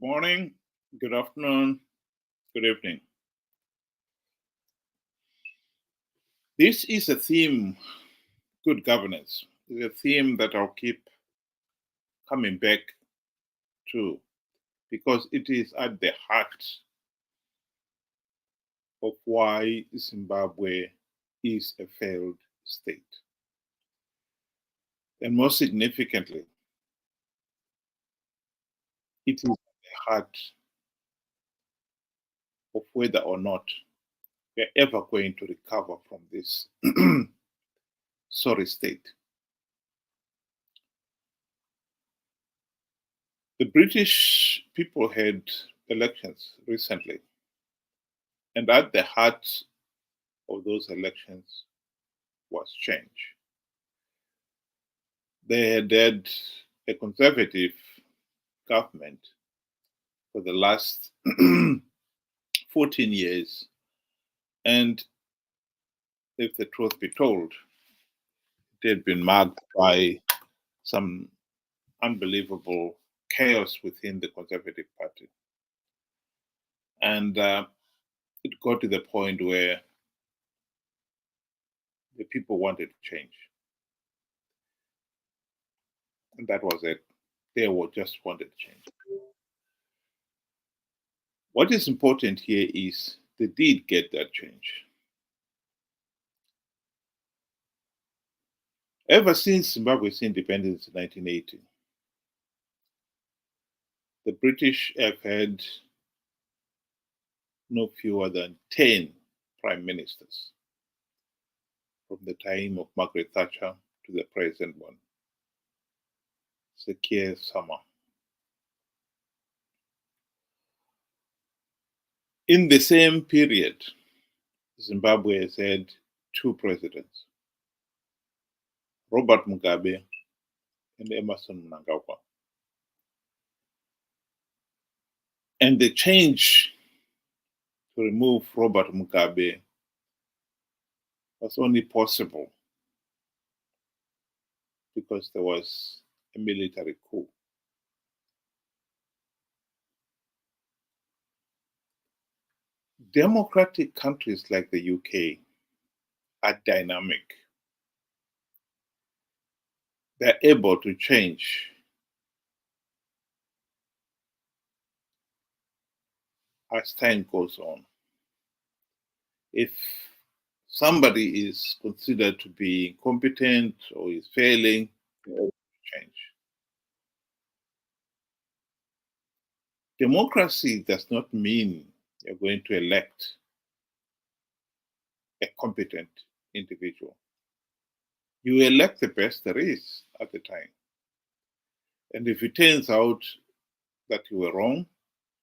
Morning, good afternoon, good evening. This is a theme, good governance, is a theme that I'll keep coming back to because it is at the heart of why Zimbabwe is a failed state. And most significantly, it is at the heart of whether or not we're ever going to recover from this sorry state. The British people had elections recently, and at the heart of those elections was change. They had had a conservative government for the last 14 years, and if the truth be told, it had been marked by some unbelievable chaos within the Conservative Party. And it got to the point where the people wanted change. And that was it. They just wanted change. What is important here is they did get that change. Ever since Zimbabwe's independence in 1980, the British have had no fewer than 10 prime ministers, from the time of Margaret Thatcher to the present one, Sir Keir Starmer. In the same period, Zimbabwe has had two presidents, Robert Mugabe and Emmerson Mnangagwa. And the change to remove Robert Mugabe was only possible because there was a military coup. Democratic countries like the UK are dynamic. They're able to change as time goes on. If somebody is considered to be incompetent or is failing, they're able to change. Democracy does not mean you're going to elect a competent individual. You elect the best there is at the time. And if it turns out that you were wrong,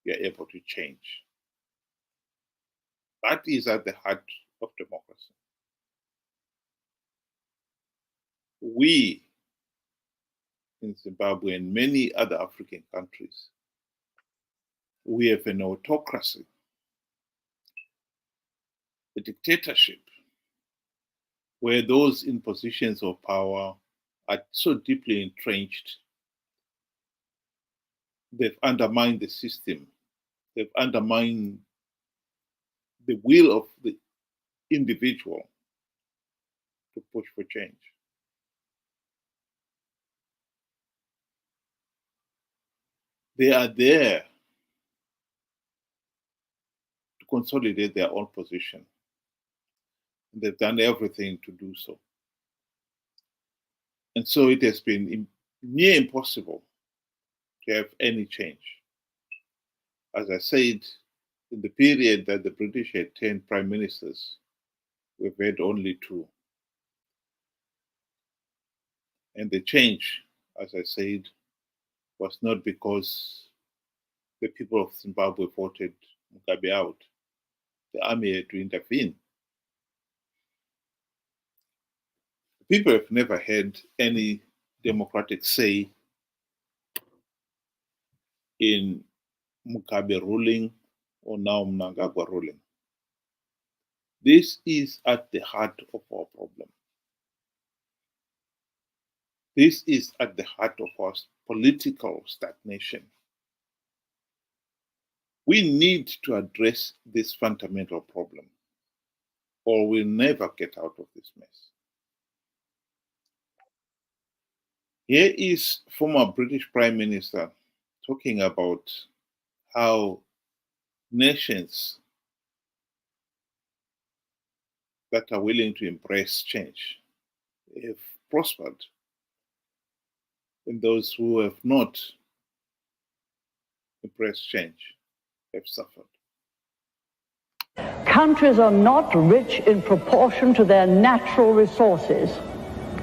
you're able to change. That is at the heart of democracy. We in Zimbabwe and many other African countries, we have an autocracy, a dictatorship, where those in positions of power are so deeply entrenched, they've undermined the system, they've undermined the will of the individual to push for change. They are there to consolidate their own position. They've done everything to do so. And so it has been near impossible to have any change. As I said, in the period that the British had 10 prime ministers, we've had only two. And the change, as I said, was not because the people of Zimbabwe voted Mugabe out. The army had to intervene. People have never had any democratic say in Mugabe ruling or now Mnangagwa ruling. This is at the heart of our problem. This is at the heart of our political stagnation. We need to address this fundamental problem, or we'll never get out of this mess. Here is former British Prime Minister talking about how nations that are willing to embrace change have prospered, and those who have not embraced change have suffered. Countries are not rich in proportion to their natural resources.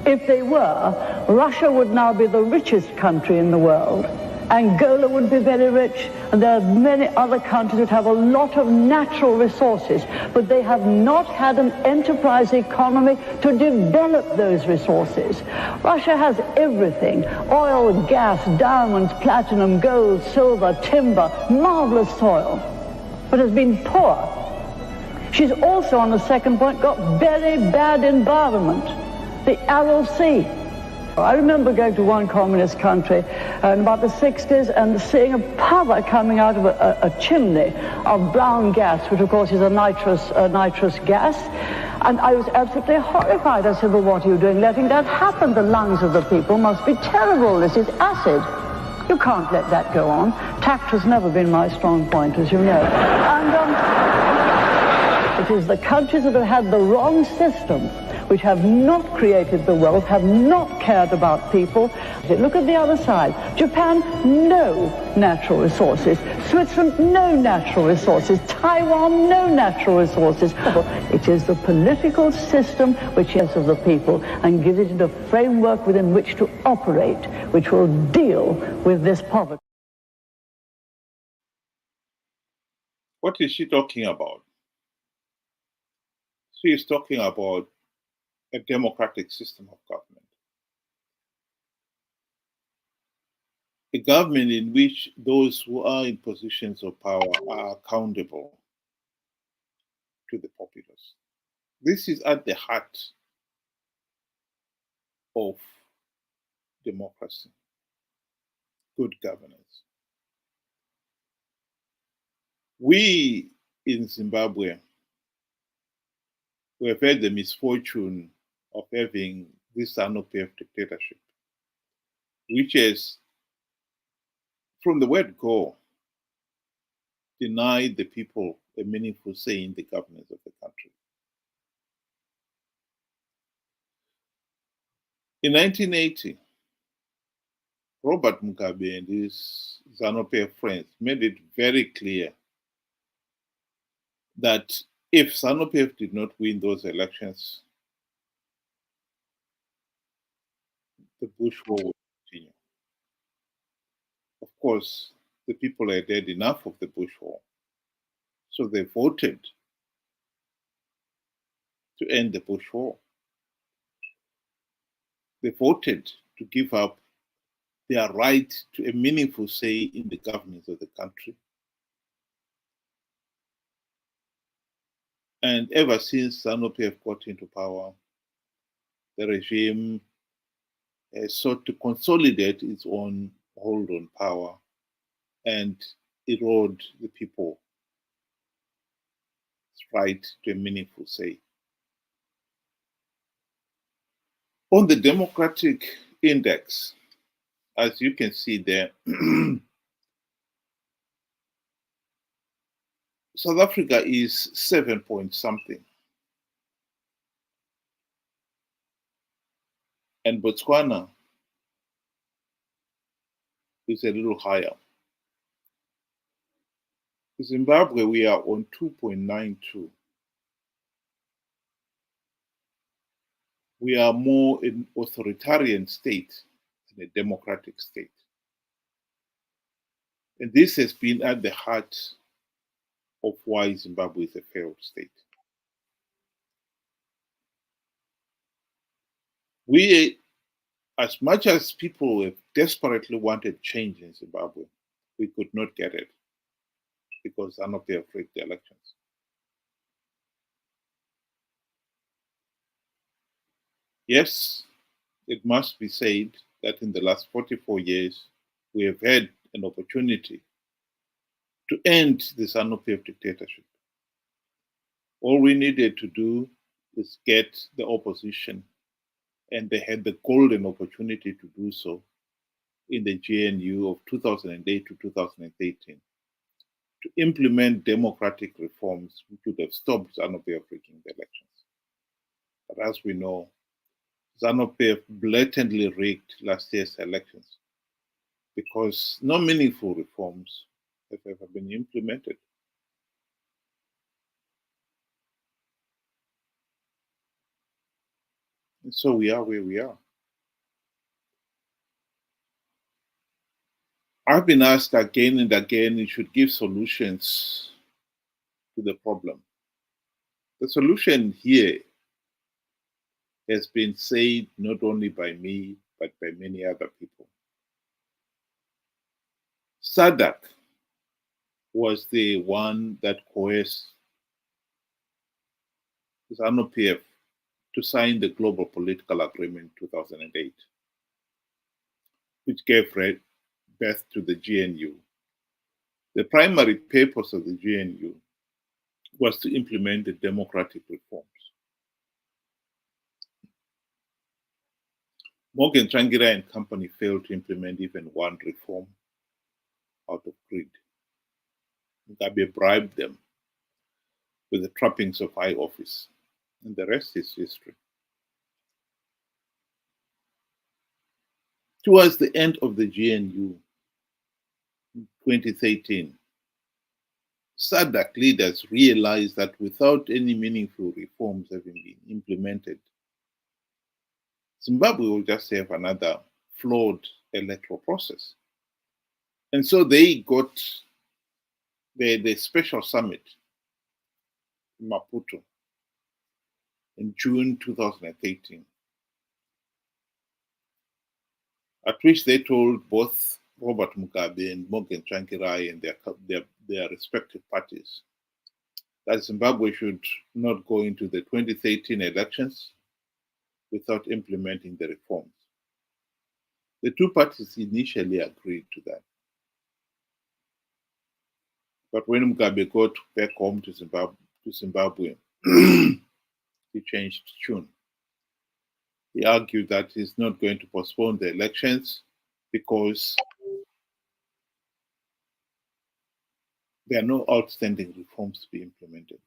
If they were, Russia would now be the richest country in the world. Angola would be very rich, and there are many other countries that have a lot of natural resources, but they have not had an enterprise economy to develop those resources. Russia has everything: oil, gas, diamonds, platinum, gold, silver, timber, marvelous soil, but has been poor. She's also, on the second point, got very bad environment, the Aral Sea. I remember going to one communist country in about the 60s and seeing a power coming out of a chimney of brown gas, which of course is a nitrous gas. And I was absolutely horrified. I said, well, what are you doing letting that happen? The lungs of the people must be terrible. This is acid. You can't let that go on. Tact has never been my strong point, as you know. And it is the countries that have had the wrong system, which have not created the wealth, have not cared about people. Look at the other side. Japan, no natural resources. Switzerland, no natural resources. Taiwan, no natural resources. It is the political system which is of the people and gives it a framework within which to operate, which will deal with this poverty. What is she talking about? She is talking about a democratic system of government. A government in which those who are in positions of power are accountable to the populace. This is at the heart of democracy, good governance. We in Zimbabwe, we have had the misfortune of having this ZANU-PF dictatorship, which has, from the word go, denied the people a meaningful say in the governance of the country. In 1980, Robert Mugabe and his ZANU-PF friends made it very clear that if ZANU-PF did not win those elections, the Bush War would continue. Of course, the people had had enough of the Bush War, so they voted to end the Bush War. They voted to give up their right to a meaningful say in the governance of the country. And ever since ZANU-PF got into power, the regime has sought to consolidate its own hold on power and erode the people's right to a meaningful say. On the democratic index, as you can see there, South Africa is 7 point something. And Botswana is a little higher. In Zimbabwe, we are on 2.92. We are more an authoritarian state than a democratic state. And this has been at the heart of why Zimbabwe is a failed state. We, as much as people have desperately wanted change in Zimbabwe, we could not get it because ZANU-PF rigged the elections. Yes, it must be said that in the last 44 years, we have had an opportunity to end the ZANU-PF dictatorship. All we needed to do is get the opposition, and they had the golden opportunity to do so in the GNU of 2008 to 2013, to implement democratic reforms which would have stopped ZANU-PF rigging the elections. But as we know, ZANU-PF blatantly rigged last year's elections because no meaningful reforms have ever been implemented. And so we are where we are. I've been asked again and again, it should give solutions to the problem. The solution here has been said not only by me, but by many other people. SADC was the one that coerced ZANU-PF to sign the Global Political Agreement in 2008, which gave birth to the GNU. The primary purpose of the GNU was to implement the democratic reforms. Morgan Tsvangirai and company failed to implement even one reform out of greed. Mugabe bribed them with the trappings of high office, and the rest is history. Towards the end of the GNU in 2013, SADC leaders realized that without any meaningful reforms having been implemented, Zimbabwe will just have another flawed electoral process. And so they got the special summit in Maputo in June 2018, at which they told both Robert Mugabe and Morgan Tsvangirai and their respective parties that Zimbabwe should not go into the 2013 elections without implementing the reforms. The two parties initially agreed to that. But when Mugabe got back home to Zimbabwe, he changed tune. He argued that he's not going to postpone the elections because there are no outstanding reforms to be implemented.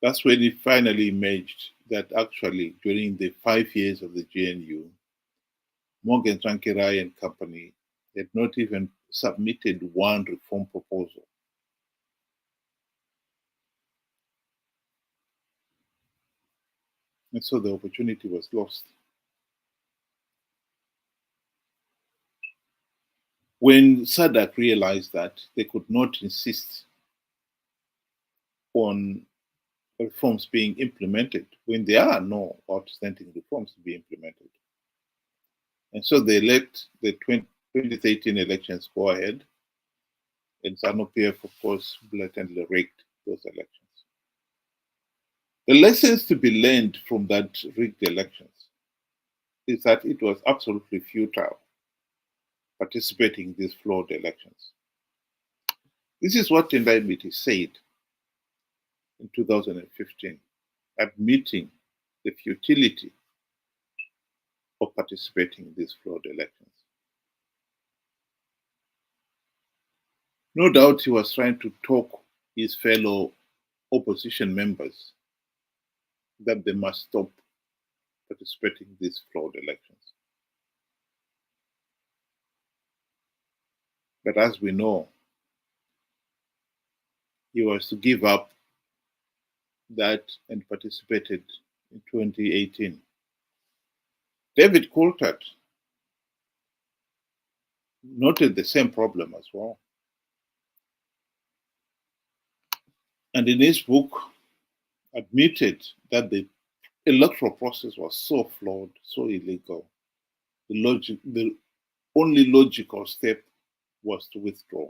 That's when it finally emerged that actually during the 5 years of the GNU, Morgan Tsvangirai and company had not even submitted one reform proposal. And so the opportunity was lost. When SADC realized that they could not insist on reforms being implemented when there are no outstanding reforms to be implemented. And so they let the 2013 elections go ahead, and ZANU-PF, of course, blatantly rigged those elections. The lessons to be learned from that rigged elections is that it was absolutely futile participating in these flawed elections. This is what Tendai said in 2015, admitting the futility of participating in these flawed elections. No doubt he was trying to talk his fellow opposition members that they must stop participating in these flawed elections. But as we know, he was to give up that and participated in 2018. David Coulthard noted the same problem as well. And in his book, admitted that the electoral process was so flawed, so illegal. The only logical step was to withdraw.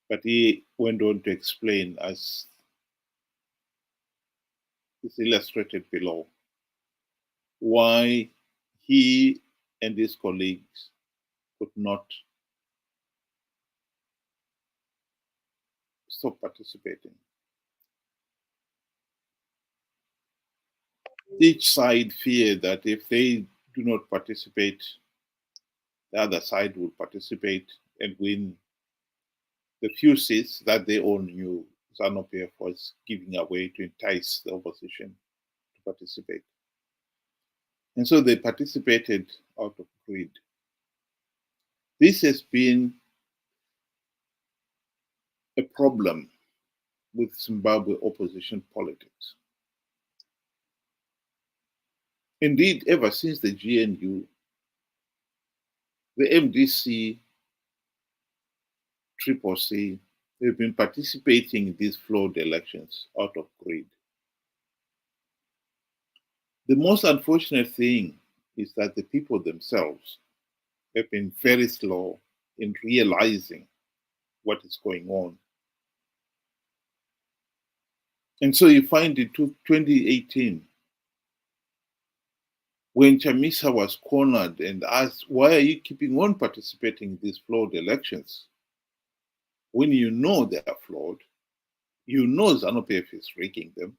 But he went on to explain, as is illustrated below, why he and his colleagues could not stop participating. Each side feared that if they do not participate, the other side will participate and win the few seats that they all knew ZANU-PF was giving away to entice the opposition to participate. And so they participated out of greed. This has been a problem with Zimbabwe opposition politics. Indeed, ever since the GNU, the MDC, Triple C, they've been participating in these flawed elections out of greed. The most unfortunate thing is that the people themselves have been very slow in realizing what is going on. And so you find in 2018, when Chamisa was cornered and asked, why are you keeping on participating in these flawed elections? When you know they are flawed, you know ZANU-PF is rigging them.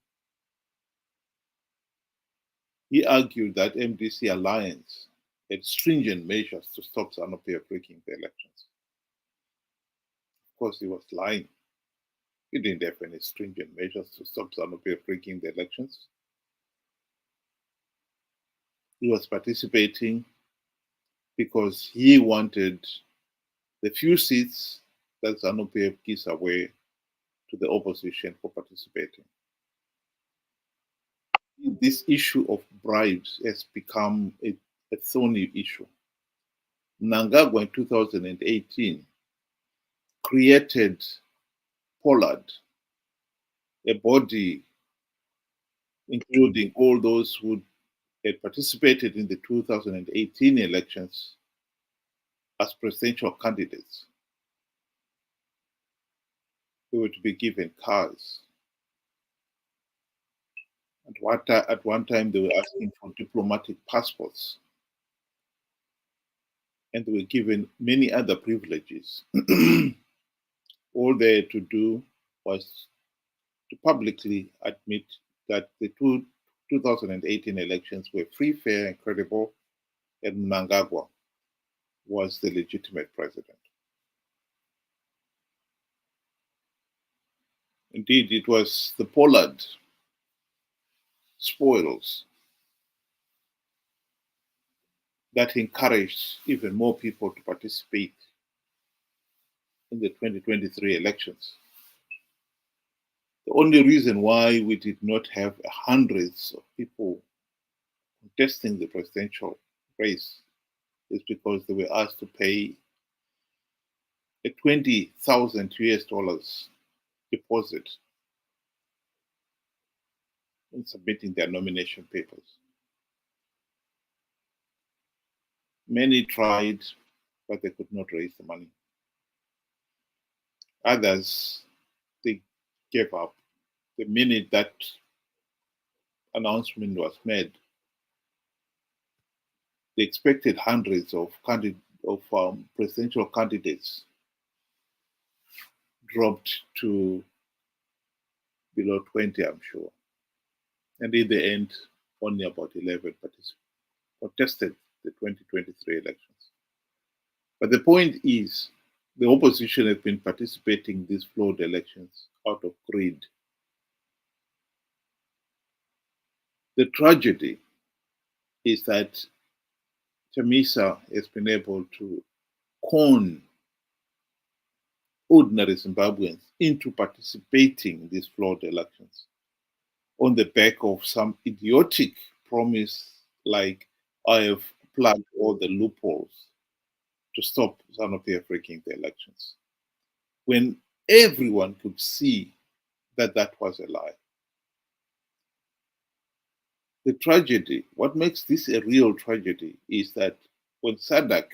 He argued that MDC alliance had stringent measures to stop ZANU-PF rigging the elections. Of course, he was lying. He didn't have any stringent measures to stop ZANU-PF rigging the elections. He was participating because he wanted the few seats that ZANU-PF gives away to the opposition for participating. This issue of bribes has become a thorny issue. Mnangagwa in 2018 created Pollard, a body including all those who had participated in the 2018 elections as presidential candidates. They were to be given cars. At one time, they were asking for diplomatic passports. And they were given many other privileges. All they had to do was to publicly admit that the 2018 elections were free, fair, and credible, and Mnangagwa was the legitimate president. Indeed, it was the Pollard spoils that encouraged even more people to participate in the 2023 elections. The only reason why we did not have hundreds of people contesting the presidential race is because they were asked to pay a 20,000 US dollars deposit in submitting their nomination papers. Many tried, but they could not raise the money. Others, they gave up. The minute that announcement was made, they expected hundreds of presidential candidates dropped to below 20, I'm sure. And in the end, only about 11 contested the 2023 elections. But the point is, the opposition has been participating in these flawed elections out of greed. The tragedy is that Chamisa has been able to con ordinary Zimbabweans into participating in these flawed elections on the back of some idiotic promise like, I have plugged all the loopholes to stop ZANU-PF rigging the elections, when everyone could see that that was a lie. The tragedy, what makes this a real tragedy, is that when SADC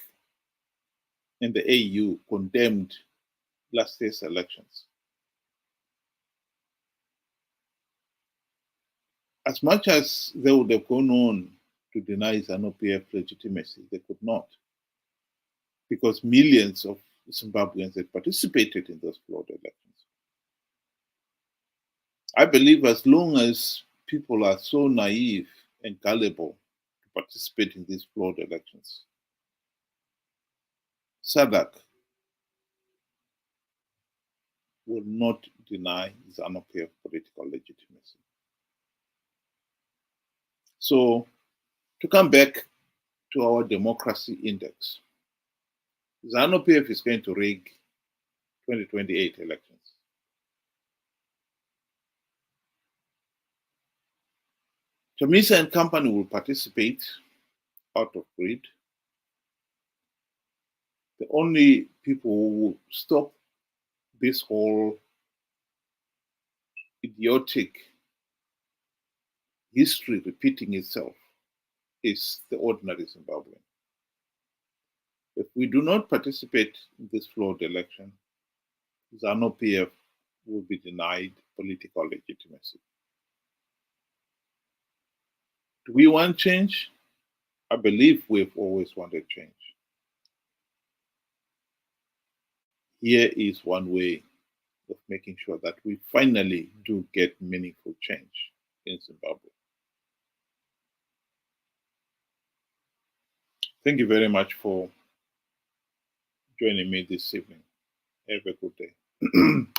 and the AU condemned last year's elections, as much as they would have gone on to deny ZANU-PF legitimacy, they could not. because millions of Zimbabweans had participated in those flawed elections. I believe as long as people are so naive and gullible to participate in these flawed elections, SADC will not deny ZANU-PF political legitimacy. So, to come back to our democracy index, ZANU-PF is going to rig 2028 elections. Chamisa and company will participate out of greed. The only people who will stop this whole idiotic history repeating itself is the ordinary Zimbabwean. If we do not participate in this flawed election, ZANU-PF will be denied political legitimacy. Do we want change? I believe we've always wanted change. Here is one way of making sure that we finally do get meaningful change in Zimbabwe. Thank you very much for joining me this evening. Have a good day.